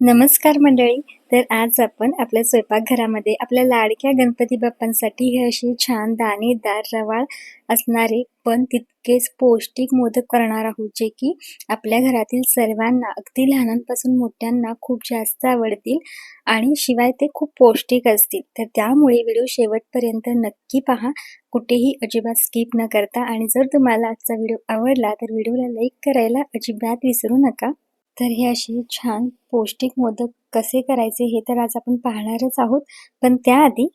नमस्कार मंडळी. तर आज आपण आपल्या स्वयंपाकघरामध्ये आपल्या लाडक्या गणपती बाप्पांसाठी हे असे छान दाणेदार रवाळ असणारे पण तितकेच पौष्टिक मोदक करणार आहोत, जे की आपल्या घरातील सर्वांना अगदी लहानांपासून मोठ्यांना खूप जास्त आवडतील आणि शिवाय ते खूप पौष्टिक असतील. तर त्यामुळे व्हिडिओ शेवटपर्यंत नक्की पहा, कुठेही अजिबात स्किप न करता. आणि जर तुम्हाला आजचा व्हिडिओ आवडला तर व्हिडिओला लाईक करायला अजिबात विसरू नका. तर हे असे छान पौष्टिक मोदक कसे करायचे हे तर आज आपण पाहणारच आहोत. पण त्याआधी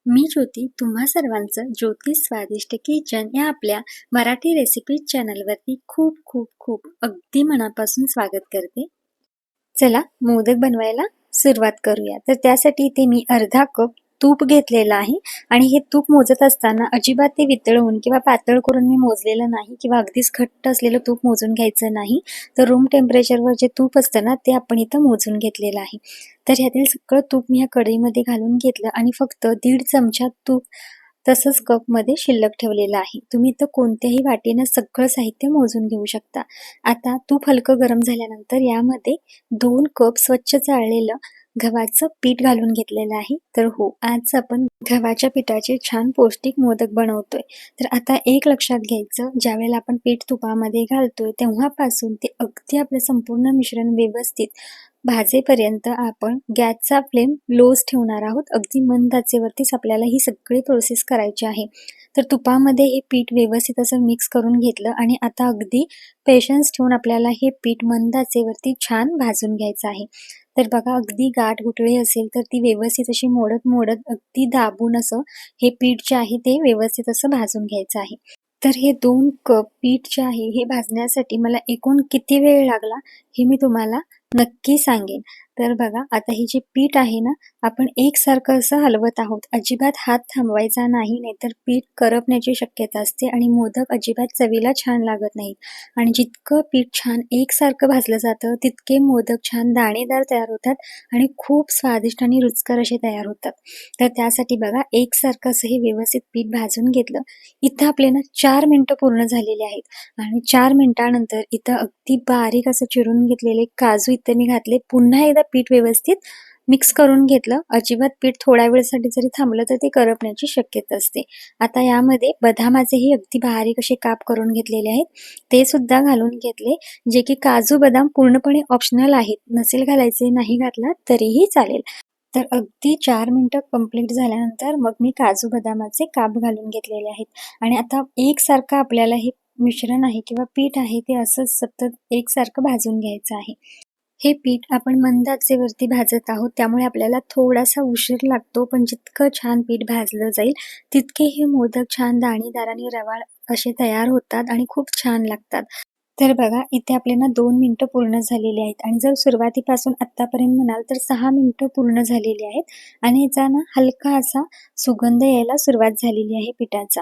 मी ज्योती तुम्हा सर्वांचं ज्योती स्वादिष्ट किचन या आपल्या मराठी रेसिपी चॅनलवरती खूप खूप खूप अगदी मनापासून स्वागत करते. चला मोदक बनवायला सुरुवात करूया. तर त्यासाठी इथे मी अर्धा कप तूप घेतलेलं आहे आणि हे तूप मोजत असताना अजिबात ते वितळवून किंवा पातळ करून मी मोजलेलं नाही किंवा अगदीच घट्ट असलेलं तूप मोजून घ्यायचं नाही. तर रूम टेम्परेचरवर जे तूप असतं ना ते आपण इथं मोजून घेतलेलं आहे. तर ह्यातील सगळं तूप मी ह्या कढईमध्ये घालून घेतलं आणि फक्त 1.5 चमचा तूप तसंच कपमध्ये शिल्लक ठेवलेलं आहे. तुम्ही इथं कोणत्याही वाटीनं सगळं साहित्य मोजून घेऊ शकता. आता तूप हलकं गरम झाल्यानंतर यामध्ये 2 कप स्वच्छ चाळलेलं गव्हाचं पीठ घालून घेतलेलं आहे. तर हो, आज आपण गव्हाच्या पिठाचे छान पौष्टिक मोदक बनवतोय. तर आता एक लक्षात घ्यायचं, ज्यावेळेला आपण पीठ तुपामध्ये घालतोय तेव्हापासून ते अगदी आपलं संपूर्ण मिश्रण व्यवस्थित भाजेपर्यंत आपण गॅसचा फ्लेम लोच ठेवणार आहोत. अगदी मंद आचेवरतीच आपल्याला ही सगळी प्रोसेस करायची आहे. तर तुपामध्ये हे पीठ व्यवस्थित असं मिक्स करून घेतलं आणि आता अगदी पेशन्स ठेवून आपल्याला हे पीठ मंद आचेवरती छान भाजून घ्यायचं आहे. तर बघा, अगदी गाठ गुठळी असेल तर ती व्यवस्थित अशी मोडत मोडत अगदी दाबून असं हे पीठ जे आहे ते व्यवस्थित असं भाजून घ्यायचं आहे. तर हे 2 कप पीठ जे आहे हे भाजण्यासाठी मला एकूण किती वेळ लागला हे मी तुम्हाला नक्की सांगेन. तर बघा, आता हे जे पीठ आहे ना, आपण एकसारखं असं हलवत आहोत. अजिबात हात थांबवायचा नाही, नाहीतर पीठ करपण्याची शक्यता असते आणि मोदक अजिबात चवीला छान लागत नाहीत. आणि जितकं पीठ छान एकसारखं भाजलं जातं तितके मोदक छान दाणेदार तयार होतात आणि खूप स्वादिष्ट आणि रुचकर असे तयार होतात. तर त्यासाठी बघा, एकसारखं असं हे व्यवस्थित पीठ भाजून घेतलं. इथं आपले ना 4 मिनिटं पूर्ण झालेले आहेत आणि 4 मिनिटानंतर इथं अगदी बारीक असं चिरून घेतलेले काजू इथं मी घातले. पुन्हा एकदा पीठ व्यवस्थित मिक्स करून घेतलं. अजिबात पीठ थोड्या वेळेसाठी जरी थांबलं तर ते करपण्याची शक्यता असते. आता यामध्ये बदामाचेही अगदी बारीक असे काप करून घेतलेले आहेत, ते सुद्धा घालून घेतले. जे की काजू बदाम पूर्णपणे ऑप्शनल आहेत, नसेल घालायचे नाही घातला तरीही चालेल. तर अगदी 4 मिनिटं कंप्लीट झाल्यानंतर मग मी काजू बदामाचे काप घालून घेतलेले आहेत आणि आता एकसारखं आपल्याला हे मिश्रण आहे किंवा पीठ आहे ते असंच सतत एकसारखं भाजून घ्यायचं आहे. हे पीठ आपण मंद आचेवरती भाजत आहोत, त्यामुळे आपल्याला थोडासा उशीर लागतो, पण जितकं छान पीठ भाजलं जाईल तितके हे मोदक छान दाणेदार आणि रवाळ असे तयार होतात आणि खूप छान लागतात. तर बघा, इथे आपले ना 2 मिनिटं पूर्ण झालेली आहेत आणि जर सुरुवातीपासून आत्तापर्यंत म्हणाल तर 6 मिनिटं पूर्ण झालेली आहेत आणि याचा ना हलका असा सुगंध यायला सुरुवात झालेली आहे पिठाचा.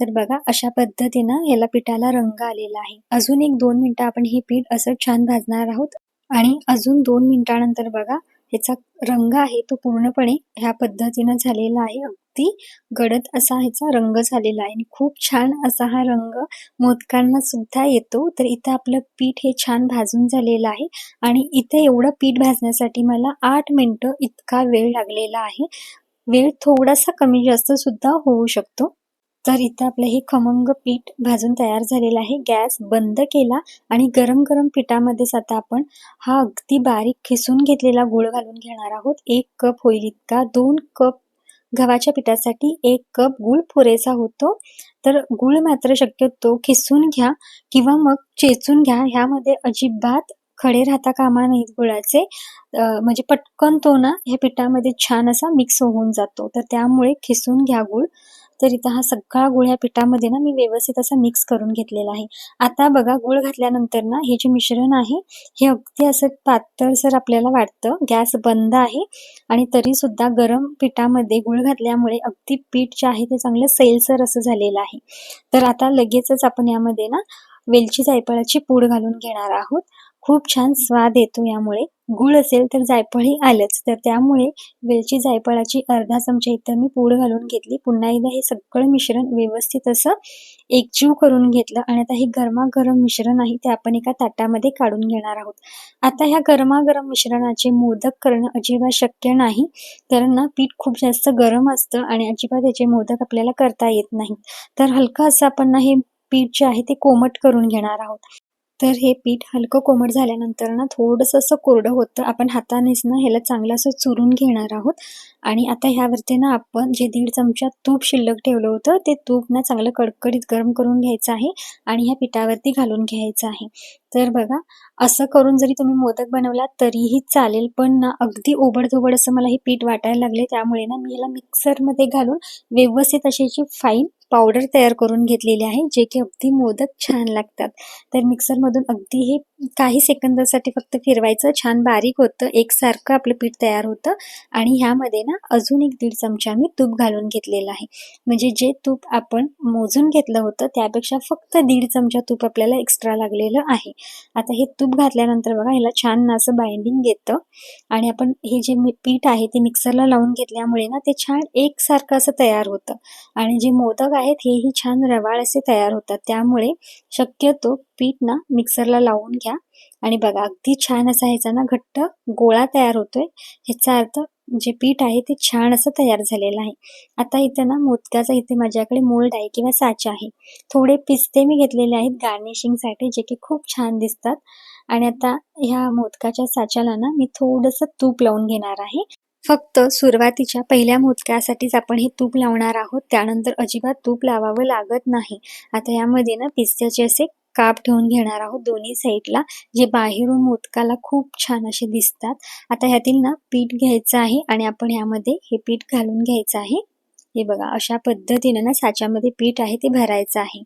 तर बघा, अशा पद्धतीनं याला पिठाला रंग आलेला आहे. अजून 1-2 मिनिटं आपण हे पीठ असं छान भाजणार आहोत आणि अजून 2 मिनिटानंतर बघा, ह्याचा रंग आहे तो पूर्णपणे ह्या पद्धतीनं झालेला आहे. अगदी गडद असा ह्याचा रंग झालेला आहे आणि खूप छान असा हा रंग मोदकांना सुद्धा येतो. तर इथं आपलं पीठ हे छान भाजून झालेलं आहे आणि इथे एवढं पीठ भाजण्यासाठी मला 8 मिनिटं इतका वेळ लागलेला आहे. वेळ थोडासा कमी जास्त सुद्धा होऊ शकतो. तर इथं आपलं हे खमंग पीठ भाजून तयार झालेलं आहे. गॅस बंद केला आणि गरम गरम पिठामध्येच आता आपण हा अगदी बारीक खिसून घेतलेला गूळ घालून घेणार आहोत. 1 कप होईल इतका. 2 कप गव्हाच्या पिठासाठी 1 कप गूळ पुरेसा होतो. तर गूळ मात्र शक्यतो खिसून घ्या किंवा मग चेचून घ्या. ह्यामध्ये अजिबात खडे राहता कामा नयेत गुळाचे. म्हणजे पटकन तो ना ह्या पिठामध्ये छान असा मिक्स होऊन जातो. तर त्यामुळे खिसून घ्या गूळ. तर इथं हा सगळा गूळ ह्या पिठामध्ये ना मी व्यवस्थित असा मिक्स करून घेतलेला आहे. आता बघा, गूळ घातल्यानंतर ना हे जे मिश्रण आहे हे अगदी असं पातळसर आपल्याला वाटतं. गॅस बंद आहे आणि तरीसुद्धा गरम पिठामध्ये गूळ घातल्यामुळे अगदी पीठ जे आहे ते चांगलं सैलसर असं झालेलं आहे. तर आता लगेचच आपण यामध्ये ना वेलची जायफळाची पूड घालून घेणार आहोत. खूप छान स्वाद येतो यामुळे. गूळ असेल तर जायफळही आलंच. तर त्यामुळे वेलची जायफळाची अर्धा चमचा इथं मी पूड घालून घेतली. पुन्हा एकदा हे सगळं मिश्रण व्यवस्थित असं एकजीव करून घेतलं आणि आता हे गरमागरम मिश्रण आहे ते आपण एका ताटामध्ये काढून घेणार आहोत. आता ह्या गरमागरम मिश्रणाचे मोदक करणं अजिबात शक्य नाही, कारण ना पीठ खूप जास्त गरम असतं आणि अजिबात याचे मोदक आपल्याला करता येत नाही. तर हलकं असं आपण ना हे पीठ जे आहे ते कोमट करून घेणार आहोत. तर हे पीठ हलकं कोमट झाल्यानंतर ना थोडंसं असं कोरडं होतं. आपण हातानेच ना ह्याला चांगलं असं चुरून घेणार आहोत आणि आता ह्यावरती ना आपण जे 1.5 चमचा तूप शिल्लक ठेवलं होतं, ते तूप ना चांगलं कडकडीत गरम करून घ्यायचं आहे आणि ह्या पिठावरती घालून घ्यायचं आहे. तर बघा, असं करून जरी तुम्ही मोदक बनवलात तरीही चालेल, पण ना अगदी ओबड-धोबड असं मला हे पीठ वाटायला लागले. त्यामुळे ना मी ह्याला मिक्सरमध्ये घालून व्यवस्थित अशी याची फाईन पावडर तयार करून घेतलेली आहे, जे की अगदी मोदक छान लागतात. तर मिक्सरमधून अगदी हे काही सेकंदासाठी फक्त फिरवायचं, छान बारीक होतं, एकसारखं आपलं पीठ तयार होतं आणि ह्यामध्ये ना अजून एक 1.5 चमचा मी तूप घालून घेतलेलं आहे. म्हणजे जे तूप आपण मोजून घेतलं होतं त्यापेक्षा फक्त 1.5 चमचा तूप आपल्याला एक्स्ट्रा लागलेलं आहे. आता हे तूप घातल्यानंतर बघा ह्याला छान असं बाइंडिंग येतं आणि आपण हे जे पीठ आहे ते मिक्सरला लावून घेतल्यामुळे ना ते छान एकसारखं असं तयार होतं आणि जे मोदक आहेत हेही छान रवाळ असे तयार होतात. त्यामुळे शक्यतो पीठ ना मिक्सरला लावून घ्या आणि बघा अगदी छान असा ह्याचा ना घट्ट गोळा तयार होतोय. ह्याचा अर्थ जे पीठ आहे ते छान असं तयार झालेलं आहे. आता इथं ना मोदकाचा इथे माझ्याकडे मोल्ड आहे किंवा साचा आहे. थोडे पिस्ते मी घेतलेले आहेत गार्निशिंगसाठी, जे की खूप छान दिसतात आणि आता ह्या मोदकाच्या साच्याला ना मी थोडंसं तूप लावून घेणार आहे. फक्त सुरुवातीच्या पहिल्या मोदकासाठीच आपण हे तूप लावणार आहोत. त्यानंतर अजिबात तूप लावावं लागत नाही. आता यामध्ये ना पिस्त्याचे असे काप ठेवून घेणार आहोत दोन्ही साईडला, जे बाहेरून मोदकाला खूप छान असे दिसतात. आता ह्यातील ना पीठ घ्यायचं आहे आणि आपण ह्यामध्ये हे पीठ घालून घ्यायचं आहे. हे बघा अशा पद्धतीने ना साच्यामध्ये पीठ आहे ते भरायचं आहे.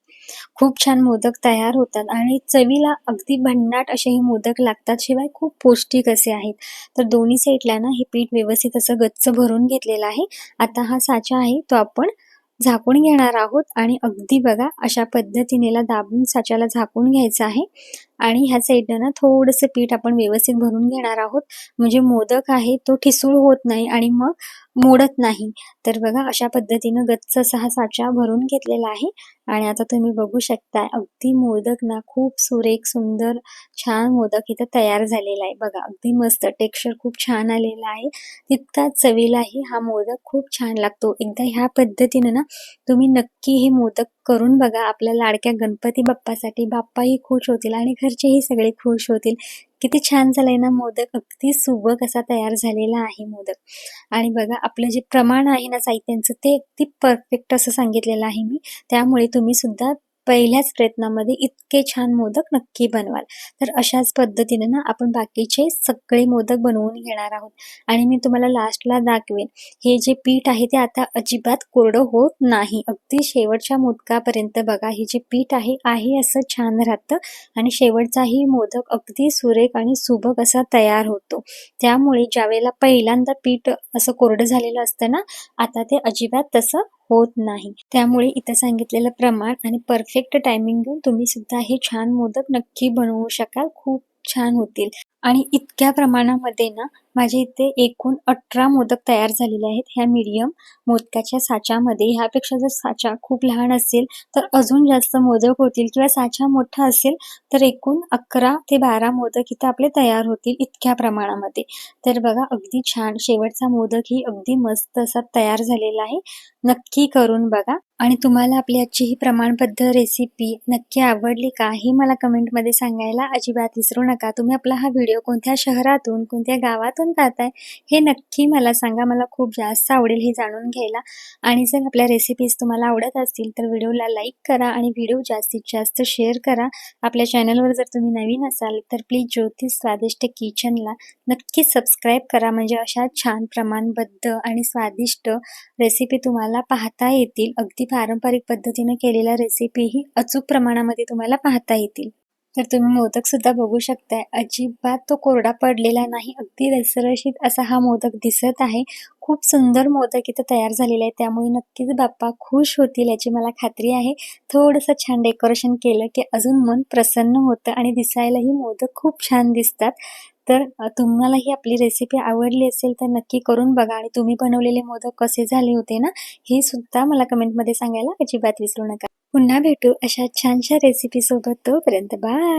खूप छान मोदक तयार होतात आणि चवीला अगदी भन्नाट असे हे मोदक लागतात. शिवाय खूप पौष्टिक असे आहेत. तर दोन्ही साईडला ना हे पीठ व्यवस्थित असं गच्च भरून घेतलेलं आहे. आता हा साचा आहे तो आपण झाकून घेणार आहोत आणि अगदी बघा अशा पद्धतीने दाबून साच्याला झाकून घ्यायचं आहे आणि ह्या साईडनं ना थोडंसं पीठ आपण व्यवस्थित भरून घेणार आहोत. म्हणजे मोदक आहे तो ठिसूळ होत नाही आणि मग मोडत नाही. तर बघा अशा पद्धतीनं गच्च असा हा साचा भरून घेतलेला आहे आणि आता तुम्ही बघू शकता अगदी मोदक ना खूप सुरेख, सुंदर, छान मोदक इथं तयार झालेला आहे. बघा अगदी मस्त टेक्स्चर खूप छान आलेलं आहे. तितकाच चवीलाही हा मोदक खूप छान लागतो. एकदा ह्या पद्धतीनं ना तुम्ही नक्की हे मोदक करून बघा. आपल्या लाडक्या गणपती बाप्पासाठी बाप्पाही खुश होतील आणि घरचेही सगळे खुश होतील. किती छान झालंय ना मोदक, अगदी सुबक असा तयार झालेला आहे मोदक. आणि बघा आपलं जे प्रमाण आहे ना साहित्यांचं ते अगदी परफेक्ट असं सांगितलेलं आहे मी. त्यामुळे तुम्ही सुद्धा पहिल्याच प्रयत्नामध्ये इतके छान मोदक नक्की बनवाल. तर अशाच पद्धतीने ना आपण बाकीचे सगळे मोदक बनवून घेणार आहोत आणि मी तुम्हाला लास्टला दाखवेन. हे जे पीठ आहे ते आता अजिबात कोरडं होत नाही. अगदी शेवटच्या मोदकापर्यंत बघा हे जे पीठ आहे असं छान राहतं आणि शेवटचाही मोदक अगदी सुरेख आणि सुबक असा तयार होतो. त्यामुळे ज्यावेळेला पहिल्यांदा पीठ असं कोरडं झालेलं असतं ना, आता ते अजिबात तसं होत नाही. त्यामुळे इथं सांगितलेलं प्रमाण आणि परफेक्ट टायमिंग घेऊन तुम्ही सुद्धा हे छान मोदक नक्की बनवू शकाल. खूप छान होतील आणि इतक्या प्रमाणामध्ये ना माझे इथे एकूण 18 मोदक तयार झालेले आहेत ह्या मीडियम मोदकाच्या साच्यामध्ये. ह्यापेक्षा जर साचा खूप लहान असेल तर अजून जास्त मोदक होतील किंवा साचा मोठा असेल तर एकूण 11 ते 12 मोदक इथं आपले तयार होतील इतक्या प्रमाणामध्ये. तर बघा अगदी छान शेवटचा मोदकही अगदी मस्त असा तयार झालेला आहे. नक्की करून बघा आणि तुम्हाला आपली आजची ही प्रमाणबद्ध रेसिपी नक्की आवडली का हे मला कमेंटमध्ये सांगायला अजिबात विसरू नका. तुम्ही आपला हा व्हिडिओ कोणत्या शहरातून, कोणत्या गावातून पाहताय हे नक्की मला सांगा. मला खूप जास्त आवडेल हे जाणून घ्यायला. आणि जर आपल्या रेसिपीज तुम्हाला आवडत असतील तर व्हिडिओला लाईक करा आणि व्हिडिओ जास्तीत जास्त शेअर करा. आपल्या चॅनलवर जर तुम्ही नवीन असाल तर प्लीज ज्योतिष स्वादिष्ट किचनला नक्कीच सबस्क्राईब करा. म्हणजे अशा छान प्रमाणबद्ध आणि स्वादिष्ट रेसिपी तुम्हाला पाहता येतील. अगदी पारंपरिक पद्धतीने केलेल्या रेसिपीही अचूक प्रमाणामध्ये तुम्हाला पाहता येतील. तर तुम्ही मोदक सुद्धा बघू शकताय. अजिबात तो कोरडा पडलेला नाही. अगदी रसरशीत असा हा मोदक दिसत आहे. खूप सुंदर मोदक इथं तयार झालेले आहे. त्यामुळे नक्कीच बाप्पा खुश होतील याची मला खात्री आहे. थोडंसं छान डेकोरेशन केलं की अजून मन प्रसन्न होतं आणि दिसायलाही मोदक खूप छान दिसतात. तर तुम्हाला ही आपली रेसिपी आवडली असेल तर नक्की करून बघा आणि तुम्ही बनवलेले मोदक कसे झाले होते ना, हे सुद्धा मला कमेंटमध्ये सांगायला अजिबात विसरू नका. पुन्हा भेटू अशा छानशा रेसिपी सोबत. तोपर्यंत बाय.